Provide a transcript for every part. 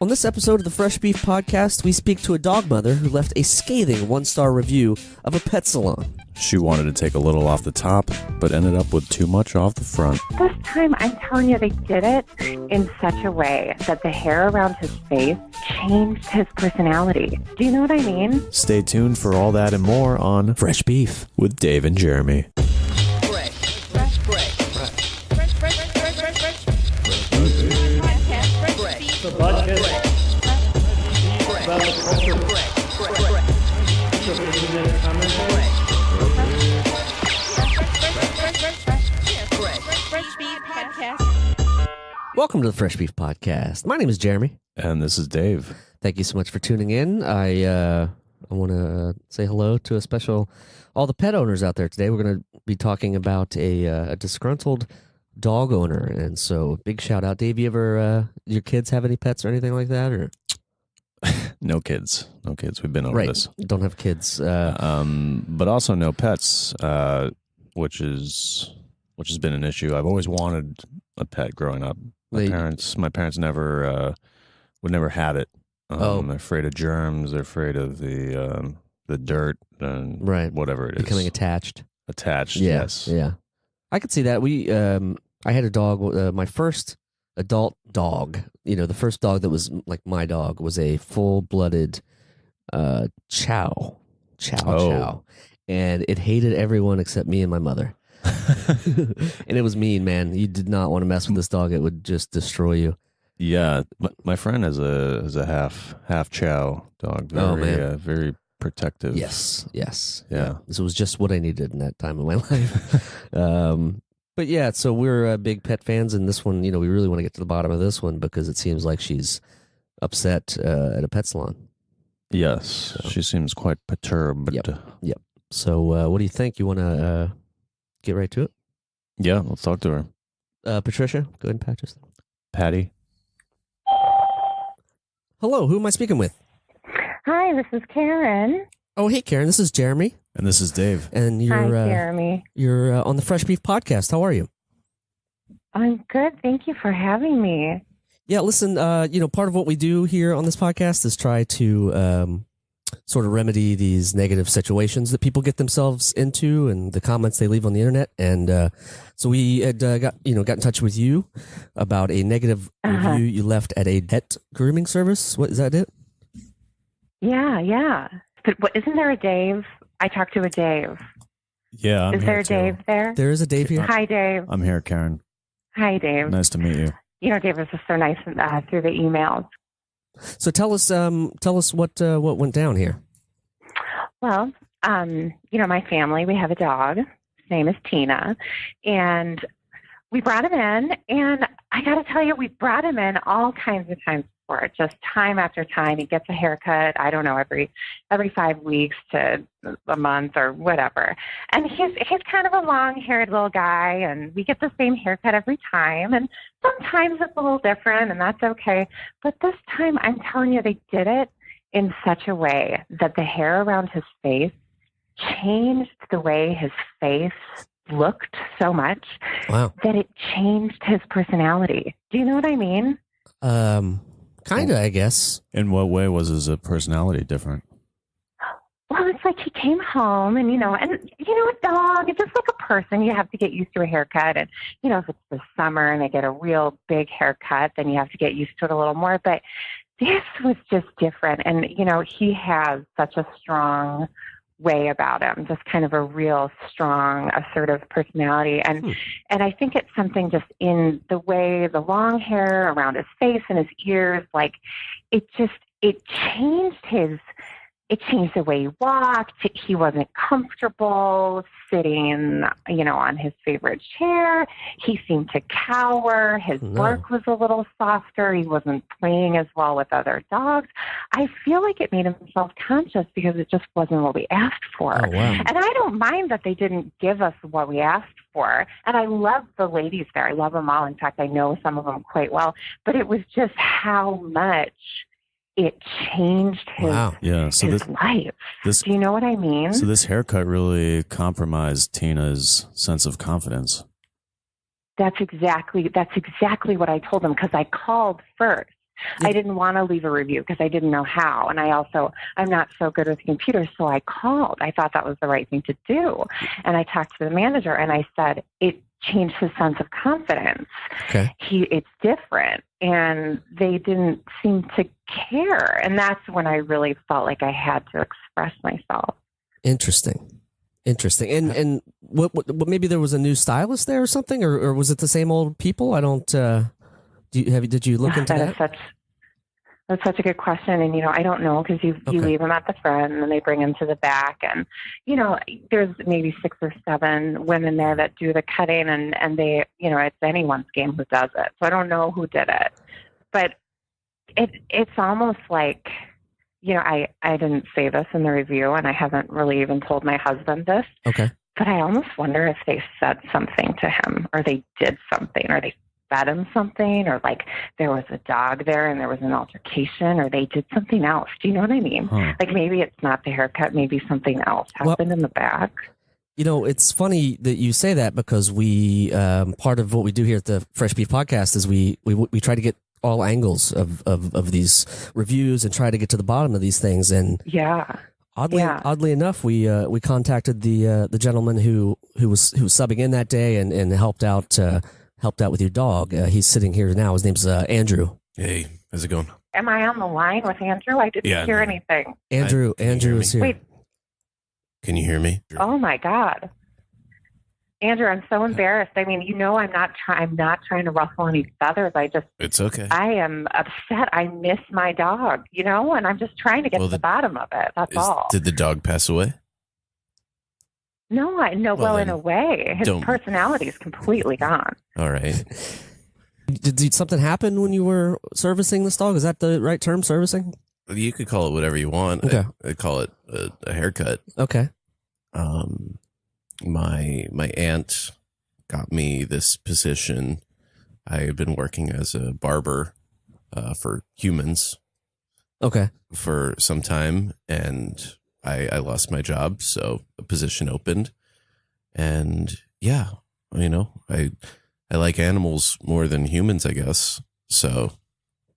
On this episode of the Fresh Beef Podcast, we speak to a dog mother who left a scathing 1-star review of a pet salon. She wanted to take a little off the top, but ended up with too much off the front. This time, I'm telling you, they did it in such a way that the hair around his face changed his personality. Do you know what I mean? Stay tuned for all that and more on Fresh Beef with Dave and Jeremy. The podcast about the culture of internet commentary. Welcome to the Fresh Beef Podcast. My name is Jeremy. And this is Dave. Thank you so much for tuning in. I want to say hello to all the pet owners out there today. We're going to be talking about a disgruntled dog owner, and so big shout out. Dave, you ever your kids have any pets or anything like that? Or No kids. We've been over this. Don't have kids. But also no pets, which has been an issue. I've always wanted a pet growing up. My parents never would never have it. They're afraid of germs. They're afraid of the dirt and whatever it is. Becoming attached. Yes. Yeah. I could see that. I had a dog. My first adult dog, the first dog that was like my dog, was a full-blooded chow, and it hated everyone except me and my mother. And it was mean, man. You did not want to mess with this dog; it would just destroy you. Yeah, my friend has a half chow dog. Very protective. Yes. Yeah. This was just what I needed in that time of my life. But yeah, so we're big pet fans, and this one, we really want to get to the bottom of this one because it seems like she's upset at a pet salon. Yes, so she seems quite perturbed. Yep. So what do you think? You want to get right to it? Yeah, let's talk to her. Patricia, go ahead and patch us. Patty. Hello, who am I speaking with? Hi, this is Karen. Oh, hey, Karen, this is Jeremy. And this is Dave. And you're, Hi, Jeremy. You're on the Fresh Beef Podcast. How are you? I'm good. Thank you for having me. Yeah, listen, part of what we do here on this podcast is try to sort of remedy these negative situations that people get themselves into and the comments they leave on the internet. And so we had got in touch with you about a negative review you left at a pet grooming service. What is that? It? Yeah. But isn't there a Dave? I talked to a Dave. Yeah, I'm Is there a Dave there? There is a Dave here. Hi, Dave. I'm here, Karen. Hi, Dave. Nice to meet you. Dave was just so nice through the emails. So tell us what went down here. Well, my family, we have a dog. His name is Tina, and we brought him in, and I got to tell you, we brought him in all kinds of times before, just time after time. He gets a haircut, I don't know, every 5 weeks to a month or whatever. And he's kind of a long-haired little guy, and we get the same haircut every time. And sometimes it's a little different, and that's okay. But this time, I'm telling you, they did it in such a way that the hair around his face changed the way his face looked so much that it changed his personality. Do you know what I mean? Kind of, I guess. In what way was his personality different? Well, it's like he came home and a dog, it's just like a person. You have to get used to a haircut. And, if it's the summer and they get a real big haircut, then you have to get used to it a little more. But this was just different. And, he has such a strong way about him, just kind of a real strong, assertive personality. And I think it's something just in the way the long hair around his face and his ears, like it changed the way he walked. He wasn't comfortable sitting, on his favorite chair. He seemed to cower. His bark was a little softer. He wasn't playing as well with other dogs. I feel like it made him self-conscious because it just wasn't what we asked for. Oh, wow. And I don't mind that they didn't give us what we asked for. And I love the ladies there. I love them all. In fact, I know some of them quite well. But it was just how much it changed his life. Do you know what I mean? So this haircut really compromised Tina's sense of confidence. That's exactly what I told him, because I called first I didn't want to leave a review because I didn't know how. And I'm not so good with computers. So I called. I thought that was the right thing to do. And I talked to the manager and I said, it changed his sense of confidence. Okay. It's different. And they didn't seem to care. And that's when I really felt like I had to express myself. Interesting. And what maybe there was a new stylist there or something, or was it the same old people? I don't. Did you look into that? That's such a good question. And, I don't know because you leave them at the front and then they them to the back. And, there's maybe 6 or 7 women there that do the cutting and they, it's anyone's game who does it. So I don't know who did it. But it's almost like, I didn't say this in the review and I haven't really even told my husband this. Okay. But I almost wonder if they said something to him or they did something or they fed him something or like there was a dog there and there was an altercation or they did something else. Do you know what I mean? Like maybe it's not the haircut, maybe something else happened in the back. It's funny that you say that because we part of what we do here at the Fresh Beef Podcast is we try to get all angles of these reviews and try to get to the bottom of these things. And oddly enough, we contacted the gentleman who was subbing in that day and helped out with your dog. He's sitting here now. His name's Andrew. Hey, how's it going? Am I on the line with Andrew? I didn't hear anything. Andrew is here. Wait. Can you hear me? Oh my God. Andrew, I'm so embarrassed. I mean, I'm not trying to ruffle any feathers. It's okay. I am upset. I miss my dog, and I'm just trying to get to the bottom of it. That's all. Did the dog pass away? No, well, in a way, his personality is completely gone. All right. Did something happen when you were servicing this dog? Is that the right term, servicing? You could call it whatever you want. Okay. I call it a haircut. Okay. My aunt got me this position. I had been working as a barber for humans. Okay. For some time, and I lost my job, so a position opened. And yeah, I like animals more than humans, I guess. So,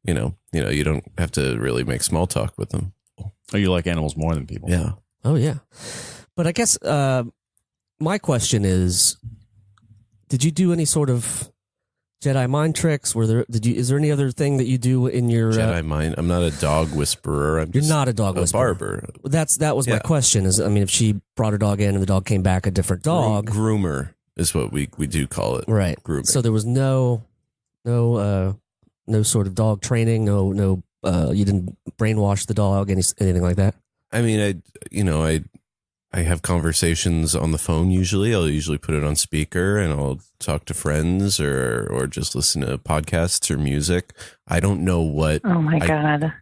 you don't have to really make small talk with them. Oh, you like animals more than people? Yeah. Oh, yeah. But I guess my question is, did you do any sort of Jedi mind tricks? Is there any other thing that you do in your Jedi mind? I'm not a dog whisperer. You're not a dog whisperer. Barber. That was my question. If she brought her dog in and the dog came back a different dog, groomer is what we do call it. Right. Grooming. So there was no sort of dog training. No. You didn't brainwash the dog. Anything like that. I mean, I have conversations on the phone usually. I'll usually put it on speaker and I'll talk to friends or just listen to podcasts or music. I don't know what. Oh my God.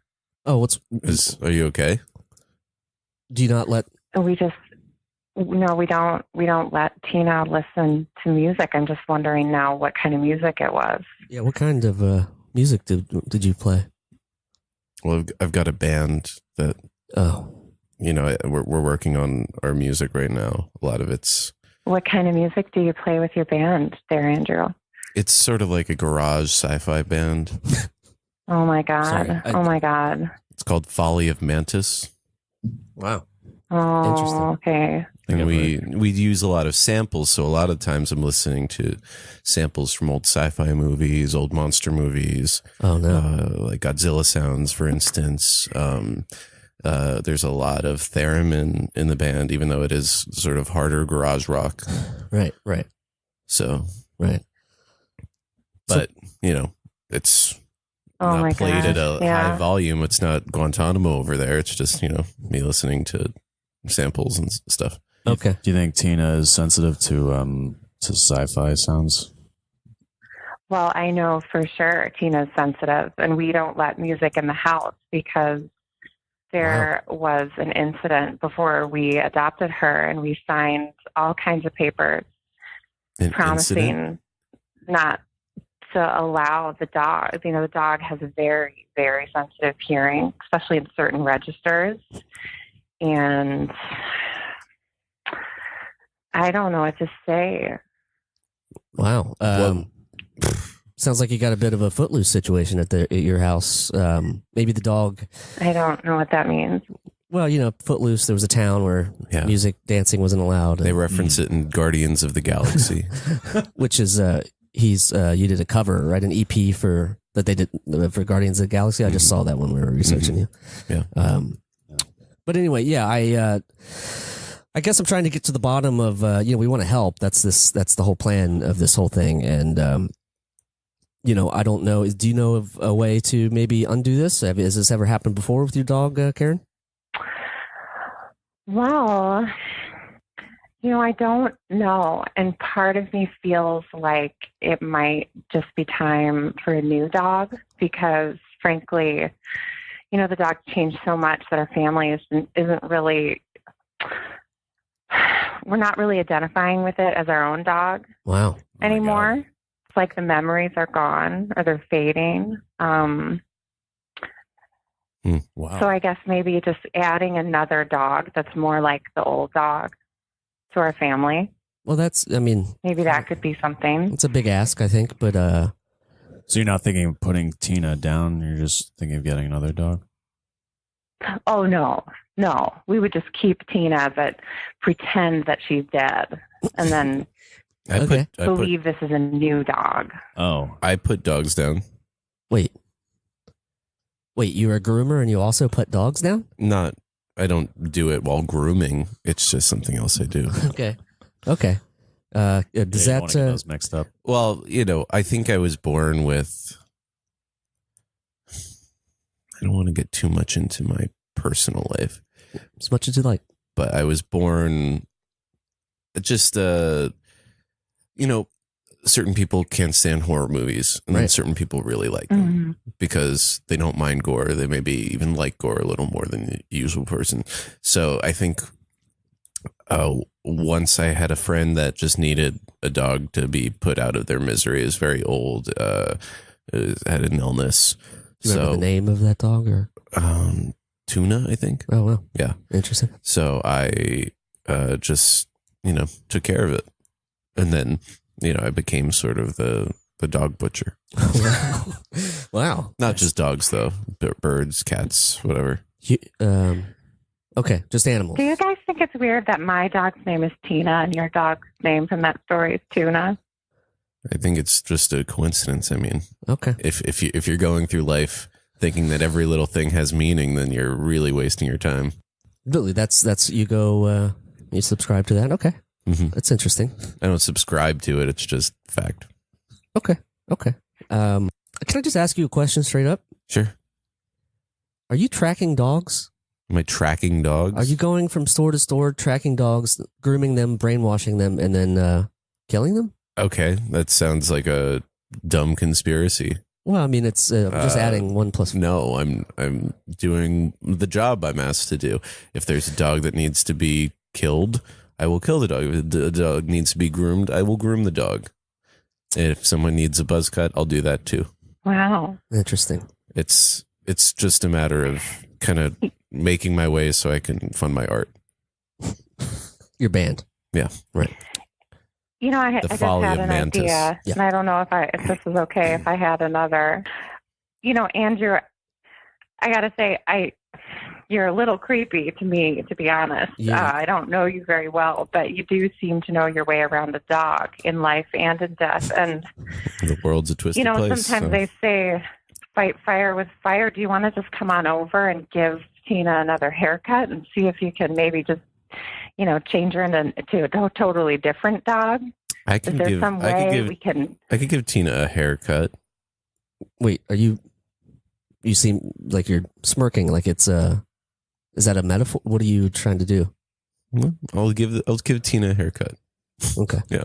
Oh, are you okay? Do you not let? We don't let Tina listen to music. I'm just wondering now what kind of music it was. Yeah. What kind of music did you play? Well, I've got a band that. Oh. We're working on our music right now. A lot of it's. What kind of music do you play with your band there, Andrew? It's sort of like a garage sci-fi band. Oh my God. Oh my God. It's called Folly of Mantis. Wow. Oh, interesting. Okay. And we use a lot of samples. So a lot of times I'm listening to samples from old sci-fi movies, old monster movies. Oh no. Like Godzilla sounds, for instance. There's a lot of theremin in the band, even though it is sort of harder garage rock. Right. So, right. But, it's not played gosh. at a high volume. It's not Guantanamo over there. It's just, me listening to samples and stuff. Okay. Do you think Tina is sensitive to sci-fi sounds? Well, I know for sure Tina's sensitive, and we don't let music in the house because there was an incident before we adopted her, and we signed all kinds of papers promising not to allow the dog. The dog has a very, very sensitive hearing, especially in certain registers. And I don't know what to say. Wow. Sounds like you got a bit of a Footloose situation at your house. Maybe the dog. I don't know what that means. Well, Footloose. There was a town where music dancing wasn't allowed. They reference it in Guardians of the Galaxy, which is you did a cover, right? An EP for Guardians of the Galaxy. I just saw that when we were researching you. Yeah. But anyway, I guess I'm trying to get to the bottom of we want to help. That's the whole plan of this whole thing, and I don't know. Do you know of a way to maybe undo this? Has this ever happened before with your dog, Karen? Well, I don't know. And part of me feels like it might just be time for a new dog because, frankly, the dog changed so much that our family isn't really, we're not really identifying with it as our own dog. Wow. Anymore. It's like the memories are gone or they're fading. Wow. So I guess maybe just adding another dog that's more like the old dog to our family. Well, maybe that could be something. It's a big ask, I think, but So you're not thinking of putting Tina down? You're just thinking of getting another dog? Oh, no. We would just keep Tina, but pretend that she's dead. And then believe this is a new dog. Oh. I put dogs down. Wait, you're a groomer and you also put dogs down? I don't do it while grooming. It's just something else I do. Okay. Does that get those mixed up? Well, I think I was born with. I don't want to get too much into my personal life. As much as you like. But I was born just, certain people can't stand horror movies, and then certain people really like them because they don't mind gore. They maybe even like gore a little more than the usual person. So I think once I had a friend that just needed a dog to be put out of their misery. Is very old, had an illness. Do you remember the name of that dog? Or Tuna, I think. Oh, wow. Yeah. Interesting. So I just, took care of it. And then, I became sort of the dog butcher. Wow. Not just dogs, though. Birds, cats, whatever. Okay, just animals. Do you guys think it's weird that my dog's name is Tina and your dog's name from that story is Tuna? I think it's just a coincidence. I mean, okay. If you're going through life thinking that every little thing has meaning, then you're really wasting your time. Really, that's you go. You subscribe to that? Okay, that's interesting. I don't subscribe to it. It's just fact. Okay. Can I just ask you a question straight up? Sure. Are you tracking dogs? Am I tracking dogs? Are you going from store to store, tracking dogs, grooming them, brainwashing them, and then killing them? Okay, that sounds like a dumb conspiracy. Well, I mean, it's just adding 1 + 4. No, I'm doing the job I'm asked to do. If there's a dog that needs to be killed, I will kill the dog. If the dog needs to be groomed, I will groom the dog. If someone needs a buzz cut, I'll do that too. Wow. Interesting. It's just a matter of kind of making my way so I can fund my art. Your band. Yeah. Right. I just had an idea, and I don't know if this is okay if I had another. Andrew, I got to say, you're a little creepy to me, to be honest. Yeah. I don't know you very well, but you do seem to know your way around a dog in life and in death. And the world's a twisted place. Sometimes they say, fight fire with fire. Do you want to just come on over and give Tina another haircut and see if you can maybe just change her into a totally different dog? I could give Tina a haircut. Wait, you seem like you're smirking, like it's is that a metaphor? What are you trying to do? I'll give Tina a haircut. Okay. Yeah.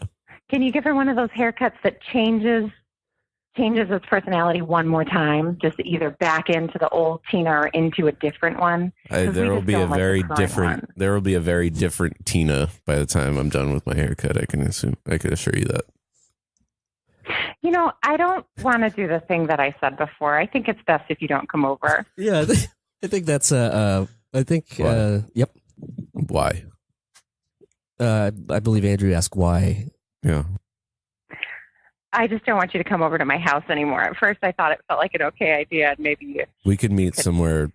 Can you give her one of those haircuts that changes its personality one more time, just either back into the old Tina or into a different one? There will be a very different Tina by the time I'm done with my haircut. I can assure you that. I don't want to do the thing that I said before. I think it's best if you don't come over. Yeah, I think that's yep. Why? I believe Andrew asked why. Yeah. I just don't want you to come over to my house anymore. At first, I thought it felt like an okay idea. And maybe we could meet somewhere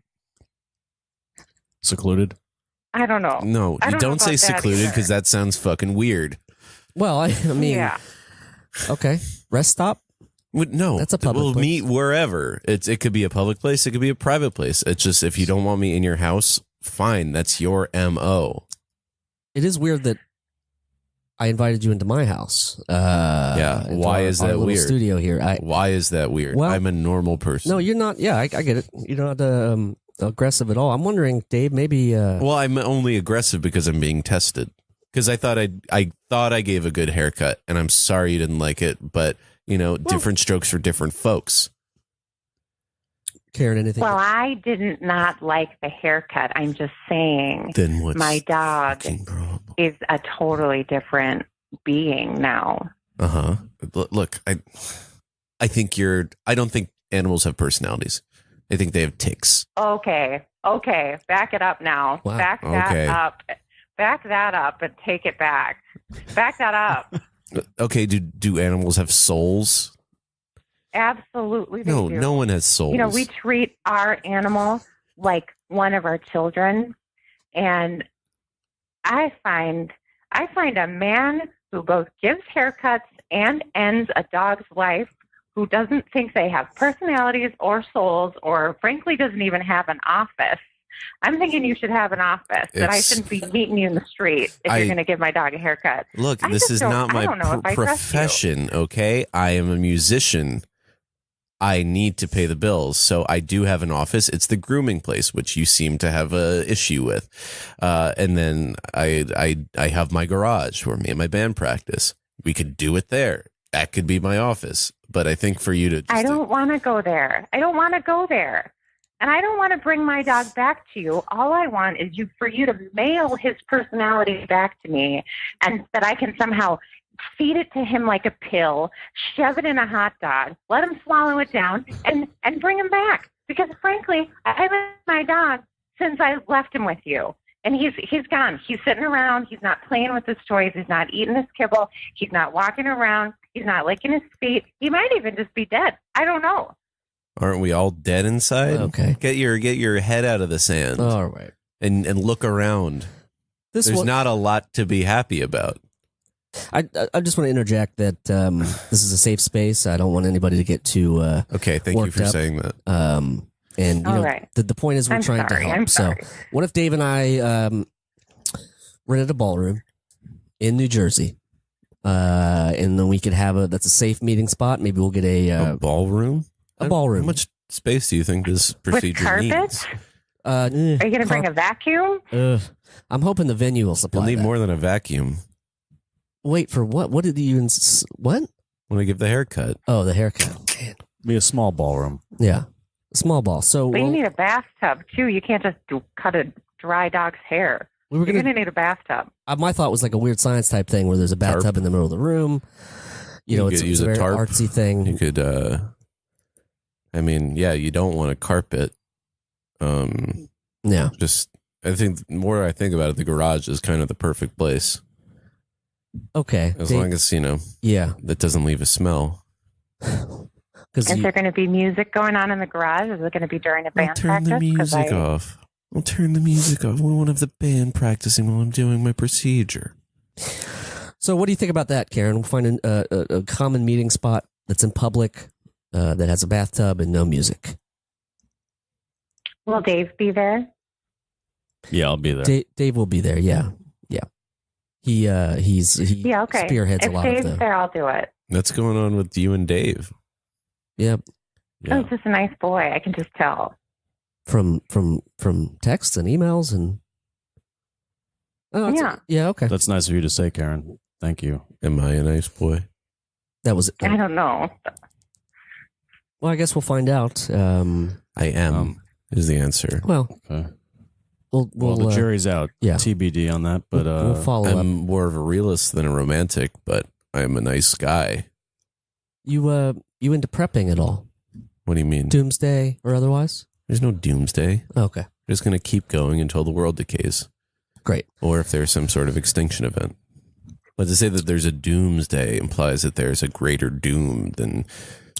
secluded. I don't know. No, I you don't say know about that secluded either. because that sounds fucking weird. Well, I mean, Yeah. okay, rest stop. No, That's a public we'll place. meet wherever. It could be a public place. It could be a private place. It's just if you don't want me in your house, fine. That's your MO. It is weird that I invited you into my house. Yeah, into why is our that little weird? Studio here. Why is that weird? Well- I'm a normal person. No, you're not. Yeah, I get it. You're not aggressive at all. I'm wondering, Dave, maybe. Well, I'm only aggressive because I'm being tested. Because I thought I gave a good haircut, and I'm sorry you didn't like it, but different strokes for different folks. Karen, anything? Well, I did not like the haircut. I'm just saying Then what's my dog fucking problem? is a totally different being now. Look, I think I don't think animals have personalities. I think they have ticks. Okay. Back it up now. Wow. Back that Okay. up. Back that up and take it back. Back that up. Okay, do animals have souls? Absolutely, they No, do. no one has souls. We treat our animal like one of our children, and I find a man who both gives haircuts and ends a dog's life, who doesn't think they have personalities or souls, or frankly doesn't even have an office. I'm thinking you should have an office, that I shouldn't be meeting you in the street if you're going to give my dog a haircut. Look, I this just is don't- not I my don't know if I trust you. profession, okay? I am a musician. I need to pay the bills, so I do have an office. It's the grooming place, which you seem to have a issue with. And then I have my garage where me and my band practice. We could do it there. That could be my office. But I think for you to... I don't want to go there. I don't want to go there. And I don't want to bring my dog back to you. All I want is for you to mail his personality back to me, and that I can somehow feed it to him like a pill, shove it in a hot dog, let him swallow it down, and bring him back. Because frankly, I haven't had my dog since I left him with you. And he's gone. He's sitting around. He's not playing with his toys. He's not eating his kibble. He's not walking around. He's not licking his feet. He might even just be dead. I don't know. Aren't we all dead inside? Okay. Get your head out of the sand All right. and look around. This There's one, not a lot to be happy about. I just want to interject that this is a safe space. I don't want anybody to get too Okay, thank you worked for up. saying that. And you All know, right. the point is we're I'm trying sorry. to help. I'm So, sorry. what if Dave and I rented a ballroom in New Jersey, and then we could have that's a safe meeting spot. Maybe we'll get A ballroom? a ballroom. How much space do you think this With procedure carpets? needs? Are you going to bring a vacuum? I'm hoping the venue will supply. You'll need that. more than a vacuum. Wait for what? What did you? What? When I give the haircut. Oh, the haircut. Man. Be a small ballroom. Yeah, small ball. So But you need a bathtub, too. You can't just cut a dry dog's hair. we were You're gonna. going to need a bathtub. My thought was like a weird science type thing where there's a bathtub Tarp. in the middle of the room. You know, You it's could a use a very tarp. artsy thing. You could, you don't want a carpet. Yeah. I think the more I think about it, the garage is kind of the perfect place. Okay. As long as, yeah, that doesn't leave a smell. because Is there going to be music going on in the garage? Is it going to be during a band I'll turn the practice? 'Cause music off. I'll turn the music off. We won't have the band practicing while I'm doing my procedure. So, what do you think about that, Karen? We'll find a common meeting spot that's in public that has a bathtub and no music. Will Dave be there? Yeah, I'll be there. Dave will be there. Yeah, yeah. He Yeah, okay. spearheads If a lot Dave's of the. there, I'll do it. That's going on with you and Dave. Yeah, Oh, Yeah. he's just a nice boy. I can just tell. from texts and emails and. Oh, Yeah. Yeah. Okay. That's nice of you to say, Karen. Thank you. Am I a nice boy? That was. I don't know. Well, I guess we'll find out. I am, is the answer. Well, Okay. we'll Well, the jury's out. yeah. TBD on that, but we'll follow up. I'm more of a realist than a romantic, but I'm a nice guy. You into prepping at all? What do you mean? Doomsday or otherwise? There's no doomsday. Okay, We're just going to keep going until the world decays. great. Or if there's some sort of extinction event. But to say that there's a doomsday implies that there's a greater doom than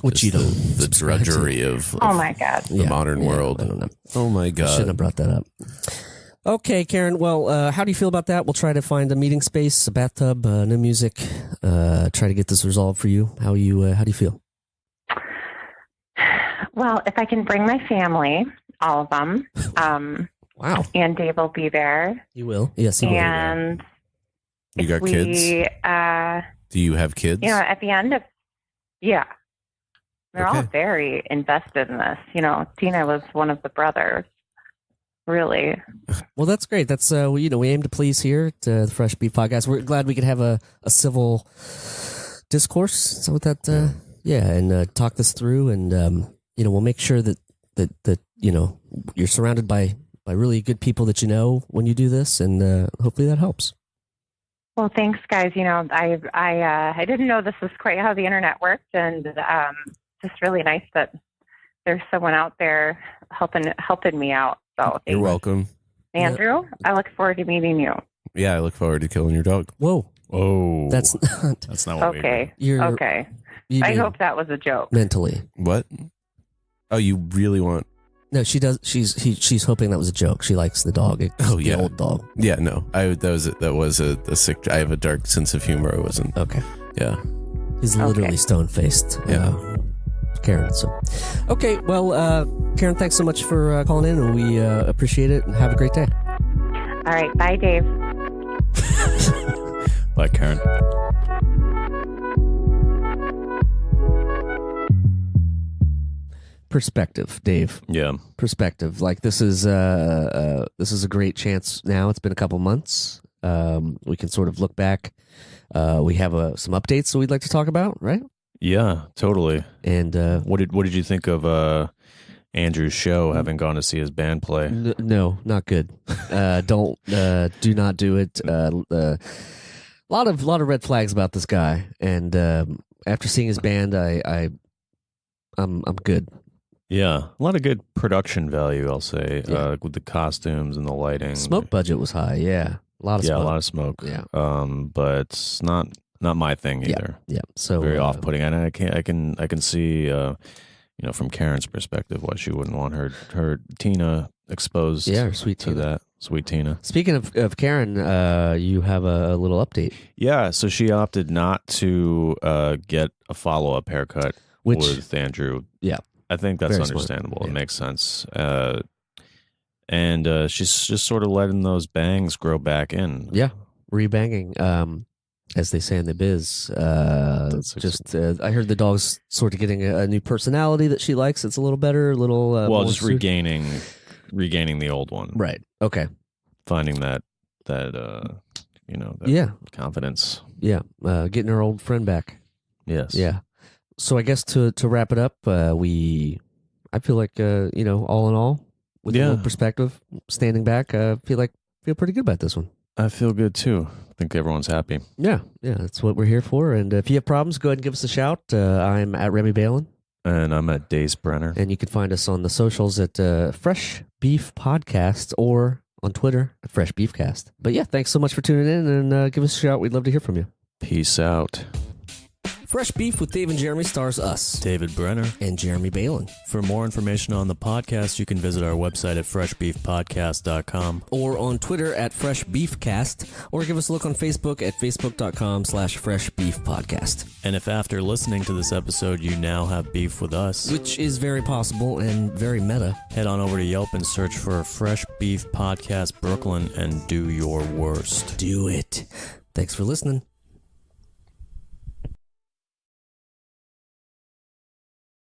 Which you don't the drudgery of Oh my God. the modern world. I don't know. Oh my I God. shouldn't have brought that up. Okay, Karen. Well, how do you feel about that? We'll try to find a meeting space, a bathtub, no music. Try to get this resolved for you. How do you feel? Well, if I can bring my family, all of them, Wow. and Dave will be there. You will. Yes, he will. And You got we, kids? Do you have kids? at the end of, yeah. They're all Okay. very invested in this. Tina was one of the brothers. Really. Well, that's great. That's we aim to please here at the Fresh Beef Podcast. We're glad we could have a civil discourse. Is that what that? And talk this through, and we'll make sure that you're surrounded by really good people that you know when you do this, and hopefully that helps. Well, thanks, guys. I didn't know this was quite how the internet worked, and just really nice that there's someone out there helping me out. So You're welcome. Andrew, I look forward to meeting you. Yeah, I look forward to killing your dog. Whoa, Oh, that's not. that's not what Okay. You're Okay. you I mean hope that was a joke. mentally. What? Oh, you really want? No, she does. She's hoping that was a joke. She likes the dog. Oh, the yeah. old dog. Yeah, no. That was a sick. I have a dark sense of humor. I wasn't. Okay. Yeah. He's literally stone faced. Yeah. Karen. So, okay. Well, Karen, thanks so much for calling in, and we appreciate it. And have a great day. All right. Bye, Dave. Bye, Karen. Perspective, Dave. Yeah. Perspective. Like this is a great chance. Now it's been a couple months. We can sort of look back. We have some updates that we'd like to talk about, right? Yeah, totally. And What did you think of Andrew's show, having gone to see his band play? no, not good. Do not do it. Lot of red flags about this guy. And after seeing his band, I'm good. Yeah, a lot of good production value, I'll say, Yeah. with the costumes and the lighting. Smoke budget was high. Yeah, a lot of Yeah, smoke. a lot of smoke. Yeah. But it's not my thing either. Yeah. So Very off-putting, and I can see, from Karen's perspective, why she wouldn't want her Tina exposed. Yeah, her sweet to Tina. that sweet Tina. Speaking of Karen, you have a little update. Yeah, so she opted not to get a follow-up haircut with Andrew. Yeah. I think that's Very smart. understandable. Yeah. It makes sense. And she's just sort of letting those bangs grow back in. Yeah, rebanging, as they say in the biz. I heard the dog's sort of getting a new personality that she likes. It's a little better, a little more just regaining the old one. Right. Okay. Finding that Yeah. confidence. Yeah. Getting her old friend back. Yes. Yeah. So I guess to wrap it up, I feel like all in all, with a little perspective, standing back, feel pretty good about this one. I feel good too. I think everyone's happy. Yeah, that's what we're here for. And if you have problems, go ahead and give us a shout. I'm at Remy Balon. And I'm at Dace Brenner. And you can find us on the socials at Fresh Beef Podcast or on Twitter at Fresh Beefcast. But yeah, thanks so much for tuning in, and give us a shout. We'd love to hear from you. Peace out. Fresh Beef with Dave and Jeremy stars us, David Brenner. and Jeremy Balon. For more information on the podcast, you can visit our website at freshbeefpodcast.com. Or on Twitter at Fresh Beefcast, or give us a look on Facebook at facebook.com/freshbeefpodcast. And if after listening to this episode you now have beef with us, Which is very possible and very meta. head on over to Yelp and search for Fresh Beef Podcast Brooklyn and do your worst. Do it. Thanks for listening.